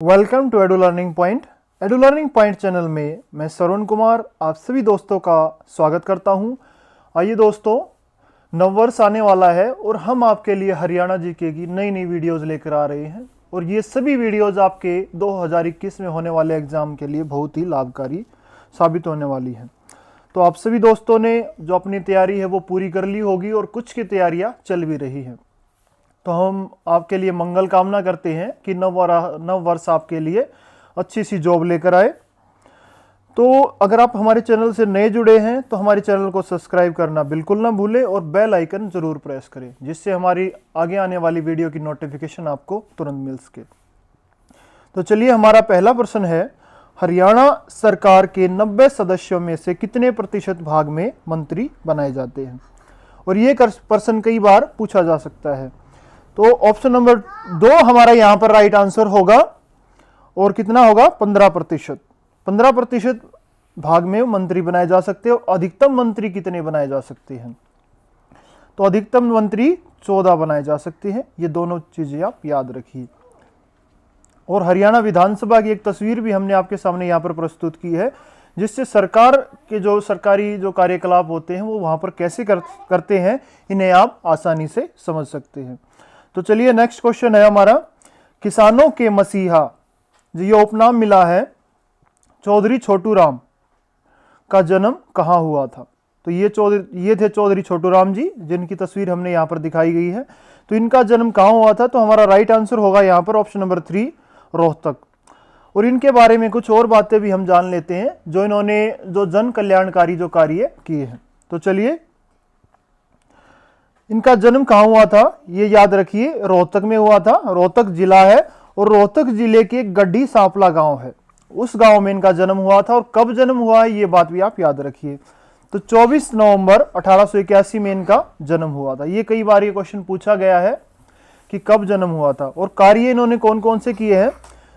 Welcome to Edu Learning Point. Edu Learning Point channel में मैं श्रवण कुमार आप सभी दोस्तों का स्वागत करता हूं। आइए दोस्तों, नववर्ष आने वाला है और हम आपके लिए हरियाणा जीके की नई नई वीडियोस लेकर आ रहे हैं और ये सभी वीडियोस आपके 2021 में होने वाले एग्ज़ाम के लिए बहुत ही लाभकारी साबित होने वाली हैं। तो आप सभी दोस्तों ने जो अपनी तैयारी है वो पूरी कर ली होगी और कुछ की तैयारियाँ चल भी रही हैं। तो हम आपके लिए मंगल कामना करते हैं कि नव वर्ष आपके लिए अच्छी सी जॉब लेकर आए। तो अगर आप हमारे चैनल से नए जुड़े हैं तो हमारे चैनल को सब्सक्राइब करना बिल्कुल ना भूलें और बेल आइकन ज़रूर प्रेस करें, जिससे हमारी आगे आने वाली वीडियो की नोटिफिकेशन आपको तुरंत मिल सके। तो चलिए, हमारा पहला प्रश्न है, हरियाणा सरकार के 90 सदस्यों में से कितने प्रतिशत भाग में मंत्री बनाए जाते हैं? और ये प्रश्न कई बार पूछा जा सकता है। तो ऑप्शन नंबर 2 हमारा यहाँ पर राइट आंसर होगा और कितना होगा 15%। 15% भाग में मंत्री बनाए जा सकते हैं। और अधिकतम मंत्री कितने बनाए जा सकते हैं? तो अधिकतम मंत्री 14 बनाए जा सकते हैं। ये दोनों चीजें आप याद रखिए। और हरियाणा विधानसभा की एक तस्वीर भी हमने आपके सामने यहाँ पर प्रस्तुत की है, जिससे सरकार के जो सरकारी जो कार्यकलाप होते हैं वो वहाँ पर कैसे करते हैं, इन्हें आप आसानी से समझ सकते हैं। तो चलिए, नेक्स्ट क्वेश्चन है हमारा, किसानों के मसीहा जो ये उपनाम मिला है चौधरी छोटू राम का जन्म कहाँ हुआ था? तो ये थे चौधरी छोटू राम जी, जिनकी तस्वीर हमने यहाँ पर दिखाई गई है। तो इनका जन्म कहाँ हुआ था? तो हमारा राइट आंसर होगा यहाँ पर ऑप्शन नंबर 3, रोहतक। और इनके बारे में कुछ और बातें भी हम जान लेते हैं जो इन्होंने जो जन कल्याणकारी जो कार्य किए हैं। तो चलिए, इनका जन्म कहाँ हुआ था ये याद रखिए, रोहतक में हुआ था। रोहतक जिला है और रोहतक जिले के गड्ढी सांपला गांव है, उस गांव में इनका जन्म हुआ था। और कब जन्म हुआ है ये बात भी आप याद रखिए। तो 24 नवंबर 1881 में इनका जन्म हुआ था। ये कई बार ये क्वेश्चन पूछा गया है कि कब जन्म हुआ था। और कार्य इन्होंने कौन कौन से किए हैं,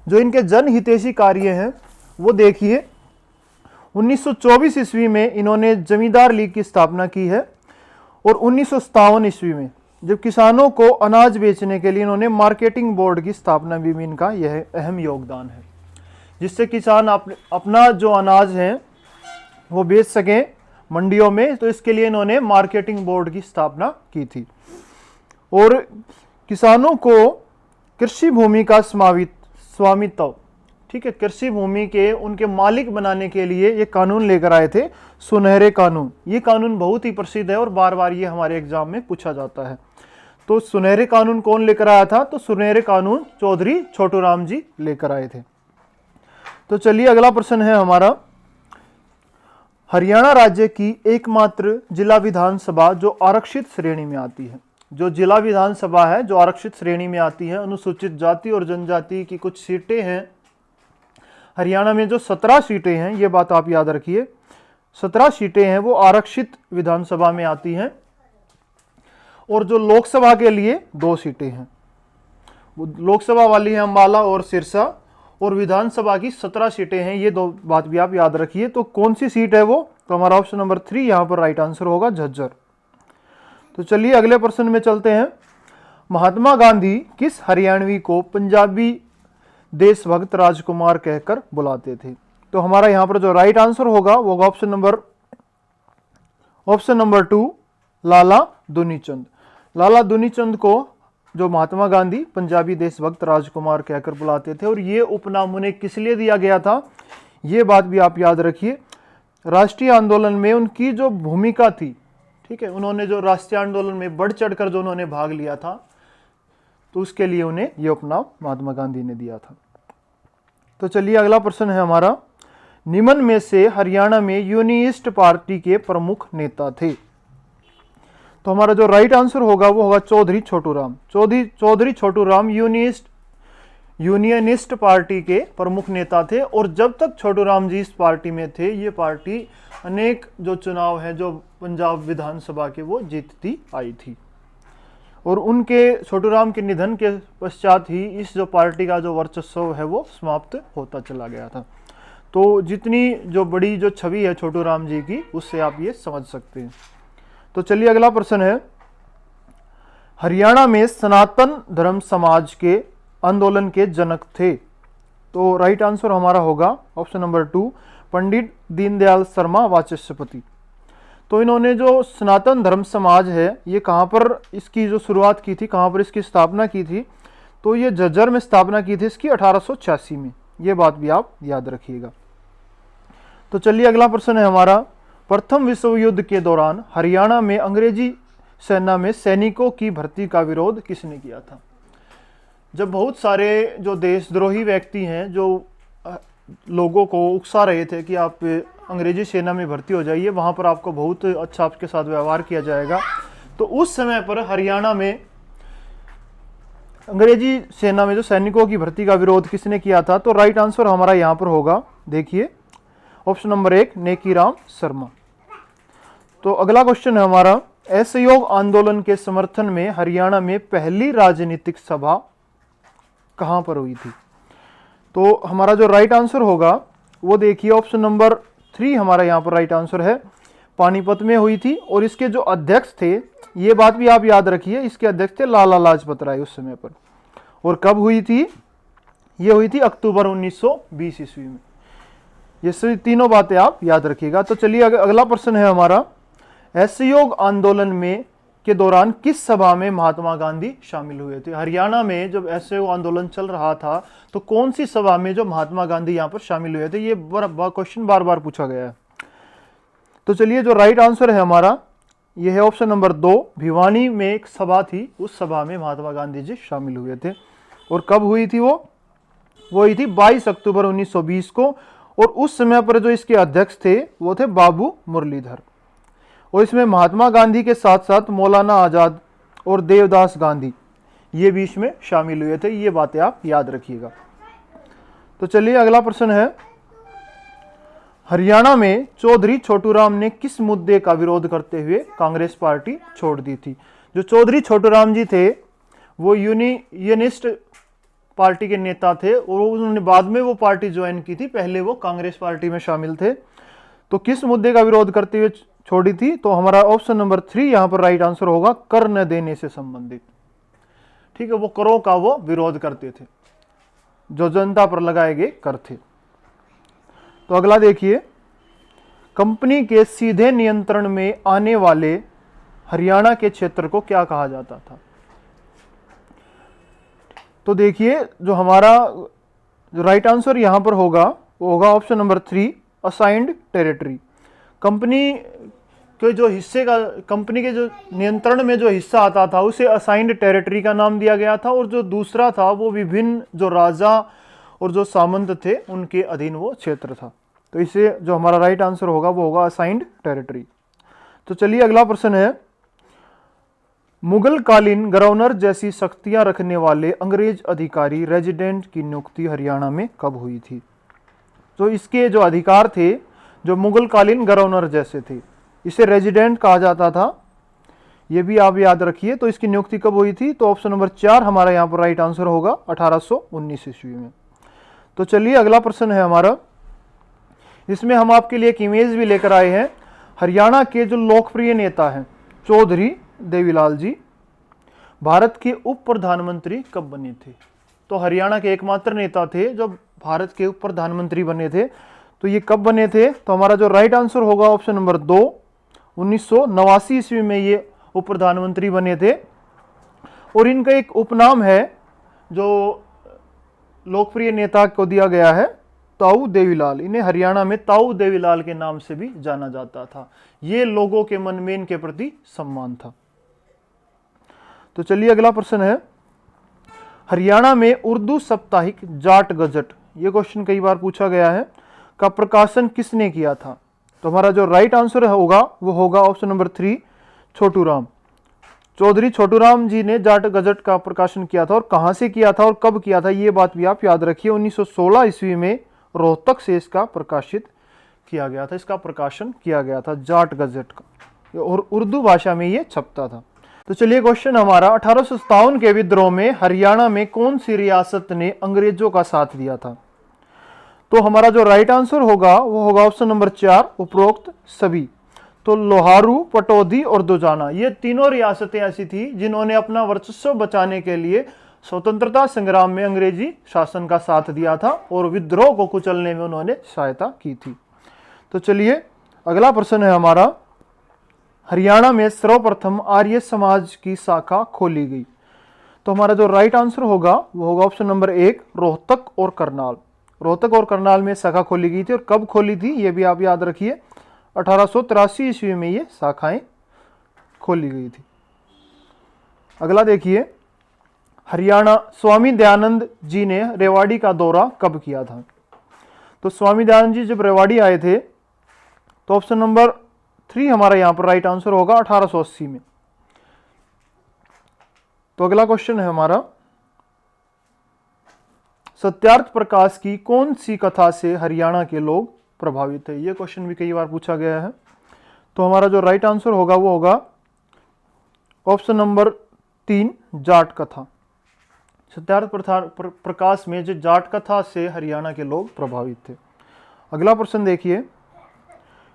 जो इनके जनहितैषी कार्य हैं वो देखिए। 1924 ईस्वी में इन्होंने जमींदार लीग की स्थापना की है। और 1957 ईस्वी में जब किसानों को अनाज बेचने के लिए इन्होंने मार्केटिंग बोर्ड की स्थापना भी इनका यह अहम योगदान है, जिससे किसान अपना जो अनाज है वो बेच सकें मंडियों में। तो इसके लिए इन्होंने मार्केटिंग बोर्ड की स्थापना की थी। और किसानों को कृषि भूमि का स्वामित्व, ठीक है, कृषि भूमि के उनके मालिक बनाने के लिए ये कानून लेकर आए थे, सुनहरे कानून। ये कानून बहुत ही प्रसिद्ध है और बार बार ये हमारे एग्जाम में पूछा जाता है। तो सुनहरे कानून कौन लेकर आया था? तो सुनहरे कानून चौधरी छोटू राम जी लेकर आए थे। तो चलिए, अगला प्रश्न है हमारा, हरियाणा राज्य की एकमात्र जिला विधानसभा जो आरक्षित श्रेणी में आती है। जो जिला विधानसभा है जो आरक्षित श्रेणी में आती है, अनुसूचित जाति और जनजाति की कुछ सीटें हैं हरियाणा में, जो 17 सीटें हैं, ये बात आप याद रखिए। 17 सीटें हैं वो आरक्षित विधानसभा में आती हैं। और जो लोकसभा के लिए 2 सीटें हैं, वो लोकसभा वाली है अम्बाला और सिरसा। और विधानसभा की 17 सीटें हैं। ये 2 बात भी आप याद रखिए। तो कौन सी सीट है वो? तो हमारा ऑप्शन नंबर 3 यहाँ पर राइट आंसर होगा, झज्जर। तो चलिए, अगले प्रश्न में चलते हैं। महात्मा गांधी किस हरियाणवी को पंजाबी देशभक्त राजकुमार कहकर बुलाते थे? तो हमारा यहां पर जो राइट आंसर होगा वो होगा ऑप्शन नंबर 2, लाला दुनीचंद। लाला दुनीचंद को जो महात्मा गांधी पंजाबी देशभक्त राजकुमार कहकर बुलाते थे। और ये उपनाम उन्हें किस लिए दिया गया था, ये बात भी आप याद रखिए। राष्ट्रीय आंदोलन में उनकी जो भूमिका थी, ठीक है, उन्होंने जो राष्ट्रीय आंदोलन में बढ़ चढ़कर जो उन्होंने भाग लिया था, तो उसके लिए उन्हें यह उपनाम महात्मा गांधी ने दिया था। तो चलिए, अगला प्रश्न है हमारा, निम्न में से हरियाणा में यूनियनिस्ट पार्टी के प्रमुख नेता थे? तो हमारा जो राइट आंसर होगा वो होगा चौधरी छोटू राम। चौधरी छोटू राम यूनियनिस्ट पार्टी के प्रमुख नेता थे। और जब तक छोटू राम जी इस पार्टी में थे, ये पार्टी अनेक जो चुनाव है जो पंजाब विधानसभा के वो जीतती आई थी। और उनके छोटू राम के निधन के पश्चात ही इस जो पार्टी का जो वर्चस्व है वो समाप्त होता चला गया था। तो जितनी जो बड़ी जो छवि है छोटू राम जी की, उससे आप ये समझ सकते हैं। तो चलिए, अगला प्रश्न है, हरियाणा में सनातन धर्म समाज के आंदोलन के जनक थे? तो राइट आंसर हमारा होगा ऑप्शन नंबर 2, पंडित दीनदयाल शर्मा वाचस्पति। तो इन्होंने जो सनातन धर्म समाज है ये कहाँ पर इसकी जो शुरुआत की थी, कहाँ पर इसकी स्थापना की थी, तो ये झज्जर में स्थापना की थी इसकी 1886 में। ये बात भी आप याद रखिएगा। तो चलिए अगला प्रश्न है हमारा, प्रथम विश्व युद्ध के दौरान हरियाणा में अंग्रेजी सेना में सैनिकों की भर्ती का विरोध किसने किया था? जब बहुत सारे जो देशद्रोही व्यक्ति हैं जो लोगों को उकसा रहे थे कि आप अंग्रेजी सेना में भर्ती हो जाइए, वहाँ पर आपको बहुत अच्छा आपके साथ व्यवहार किया जाएगा, तो उस समय पर हरियाणा में अंग्रेजी सेना में जो सैनिकों की भर्ती का विरोध किसने किया था? तो राइट आंसर हमारा यहाँ पर होगा, देखिए ऑप्शन नंबर 1, नेकीराम शर्मा। तो अगला क्वेश्चन है हमारा, असहयोग आंदोलन के समर्थन में हरियाणा में पहली राजनीतिक सभा कहां पर हुई थी? तो हमारा जो राइट आंसर होगा वो देखिए ऑप्शन नंबर 3 हमारा यहाँ पर राइट आंसर है, पानीपत में हुई थी। और इसके जो अध्यक्ष थे, ये बात भी आप याद रखिए, इसके अध्यक्ष थे लाला लाजपत राय उस समय पर। और कब हुई थी? ये हुई थी अक्टूबर 1920 ईस्वी में। ये सभी तीनों बातें आप याद रखिएगा। तो चलिए अगला प्रश्न है हमारा, असहयोग आंदोलन में के दौरान किस सभा में महात्मा गांधी शामिल हुए थे? हरियाणा में जब असहयोग आंदोलन चल रहा था तो कौन सी सभा में जो महात्मा गांधी यहाँ पर शामिल हुए थे? ये क्वेश्चन बार बार पूछा गया है। तो चलिए जो राइट आंसर है हमारा ये है ऑप्शन नंबर 2, भिवानी में एक सभा थी, उस सभा में महात्मा गांधी जी शामिल हुए थे। और कब हुई थी वो हुई थी 22 अक्टूबर 1920 को। और उस समय पर जो इसके अध्यक्ष थे वो थे बाबू मुरलीधर। और इसमें महात्मा गांधी के साथ साथ मौलाना आजाद और देवदास गांधी ये भी इसमें शामिल हुए थे। ये बातें आप याद रखिएगा। तो चलिए अगला प्रश्न है, हरियाणा में चौधरी छोटूराम ने किस मुद्दे का विरोध करते हुए कांग्रेस पार्टी छोड़ दी थी? जो चौधरी छोटूराम जी थे वो यूनियनिस्ट पार्टी के नेता थे और उन्होंने बाद में वो पार्टी ज्वाइन की थी, पहले वो कांग्रेस पार्टी में शामिल थे। तो किस मुद्दे का विरोध करते हुए छोड़ी थी? तो हमारा ऑप्शन नंबर 3 यहां पर राइट आंसर होगा, कर न देने से संबंधित। ठीक है, वो करों का वो विरोध करते थे, जो जनता पर लगाए गए कर थे। तो अगला देखिए, कंपनी के सीधे नियंत्रण में आने वाले हरियाणा के क्षेत्र को क्या कहा जाता था? तो देखिए जो हमारा जो राइट आंसर यहां पर होगा वो होगा option number 3, assigned territory. Company के जो हिस्से का, कंपनी के जो नियंत्रण में जो हिस्सा आता था उसे असाइंड टेरिटरी का नाम दिया गया था। और जो दूसरा था वो विभिन्न जो राजा और जो सामंत थे उनके अधीन वो क्षेत्र था। तो इसे जो हमारा राइट आंसर होगा वो होगा असाइंड टेरिटरी। तो चलिए अगला प्रश्न है, मुगल कालीन गवर्नर जैसी शक्तियां रखने वाले अंग्रेज अधिकारी रेजिडेंट की नियुक्ति हरियाणा में कब हुई थी? तो इसके जो अधिकार थे जो मुगल कालीन गवर्नर जैसे थे, इसे रेजिडेंट कहा जाता था। ये भी आप याद रखिए। तो इसकी नियुक्ति कब हुई थी? तो ऑप्शन नंबर 4 हमारा यहाँ पर राइट आंसर होगा 1819 ईस्वी में। तो चलिए अगला प्रश्न है हमारा, इसमें हम आपके लिए एक इमेज भी लेकर आए हैं। हरियाणा के जो लोकप्रिय नेता हैं चौधरी देवीलाल जी, भारत के उप प्रधानमंत्री कब बने थे? तो हरियाणा के एकमात्र नेता थे जो भारत के उप प्रधानमंत्री बने थे। तो ये कब बने थे? तो हमारा जो राइट आंसर होगा ऑप्शन नंबर 2, 1989 ईस्वी में ये उप प्रधानमंत्री बने थे। और इनका एक उपनाम है जो लोकप्रिय नेता को दिया गया है, ताऊ देवीलाल। इन्हें हरियाणा में ताऊ देवीलाल के नाम से भी जाना जाता था। ये लोगों के मन में इनके प्रति सम्मान था। तो चलिए अगला प्रश्न है, हरियाणा में उर्दू साप्ताहिक जाट गजट, ये क्वेश्चन कई बार पूछा गया है, का प्रकाशन किसने किया था? तो हमारा जो राइट आंसर होगा वो होगा ऑप्शन नंबर 3, छोटूराम। चौधरी छोटूराम जी ने जाट गजट का प्रकाशन किया था। और कहां से किया था और कब किया था ये बात भी आप याद रखिए। 1916 ईस्वी में रोहतक से इसका प्रकाशित किया गया था, इसका प्रकाशन किया गया था जाट गजट का, और उर्दू भाषा में ये छपता था। तो चलिए क्वेश्चन हमारा, 1857 के विद्रोह में हरियाणा में कौन सी रियासत ने अंग्रेजों का साथ दिया था? तो हमारा जो राइट आंसर होगा वो होगा ऑप्शन नंबर 4, उपरोक्त सभी। तो लोहारू, पटौदी और दुजाना, ये तीनों रियासतें ऐसी थी जिन्होंने अपना वर्चस्व बचाने के लिए स्वतंत्रता संग्राम में अंग्रेजी शासन का साथ दिया था और विद्रोह को कुचलने में उन्होंने सहायता की थी। तो चलिए अगला प्रश्न है हमारा, हरियाणा में सर्वप्रथम आर्य समाज की शाखा खोली गई। तो हमारा जो राइट आंसर होगा वो होगा ऑप्शन नंबर 1, रोहतक और करनाल। रोहतक और करनाल में शाखा खोली गई थी और कब खोली थी ये भी आप याद रखिए, 1883 ईस्वी में ये शाखाएं खोली गई थी। अगला देखिए, हरियाणा स्वामी दयानंद जी ने रेवाड़ी का दौरा कब किया था। तो स्वामी दयानंद जी जब रेवाड़ी आए थे तो ऑप्शन नंबर 3 हमारा यहां पर राइट आंसर होगा 1880 में। तो अगला क्वेश्चन है हमारा, सत्यार्थ प्रकाश की कौन सी कथा से हरियाणा के लोग प्रभावित है। यह क्वेश्चन भी कई बार पूछा गया है। तो हमारा जो राइट आंसर होगा वो होगा ऑप्शन नंबर 3, जाट कथा। सत्यार्थ प्रकाश में जो जाट कथा से हरियाणा के लोग प्रभावित थे। अगला प्रश्न देखिए,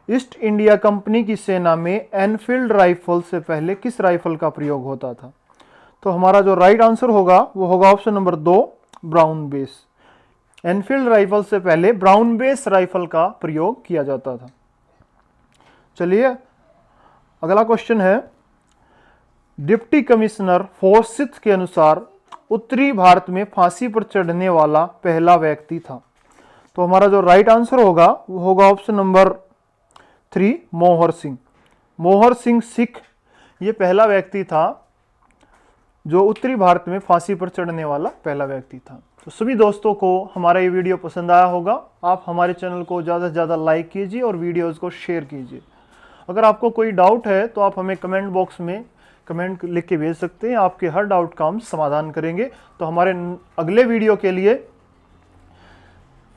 ईस्ट इंडिया कंपनी की सेना में एनफील्ड राइफल से पहले किस राइफल का प्रयोग होता था। तो हमारा जो राइट आंसर होगा वो होगा option number 2, brown base. Enfield rifle से पहले ब्राउन बेस राइफल का प्रयोग किया जाता था। चलिए अगला क्वेश्चन है, डिप्टी कमिश्नर फोर्सिथ के अनुसार उत्तरी भारत में फांसी पर चढ़ने वाला पहला व्यक्ति था। तो हमारा जो राइट आंसर होगा वो होगा ऑप्शन नंबर 3, मोहर सिंह। मोहर सिंह सिख ये पहला व्यक्ति था जो उत्तरी भारत में फांसी पर चढ़ने वाला पहला व्यक्ति था। तो सभी दोस्तों को हमारा ये वीडियो पसंद आया होगा। आप हमारे चैनल को ज़्यादा से ज़्यादा लाइक कीजिए और वीडियोज़ को शेयर कीजिए। अगर आपको कोई डाउट है तो आप हमें कमेंट बॉक्स में कमेंट लिख के भेज सकते हैं, आपके हर डाउट का हम समाधान करेंगे। तो हमारे अगले वीडियो के लिए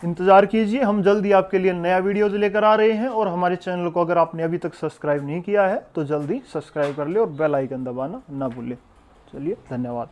इंतज़ार कीजिए, हम जल्दी आपके लिए नया वीडियोज़ लेकर आ रहे हैं। और हमारे चैनल को अगर आपने अभी तक सब्सक्राइब नहीं किया है तो जल्दी सब्सक्राइब कर ले और बेल आइकन दबाना ना भूलें। चलिए धन्यवाद।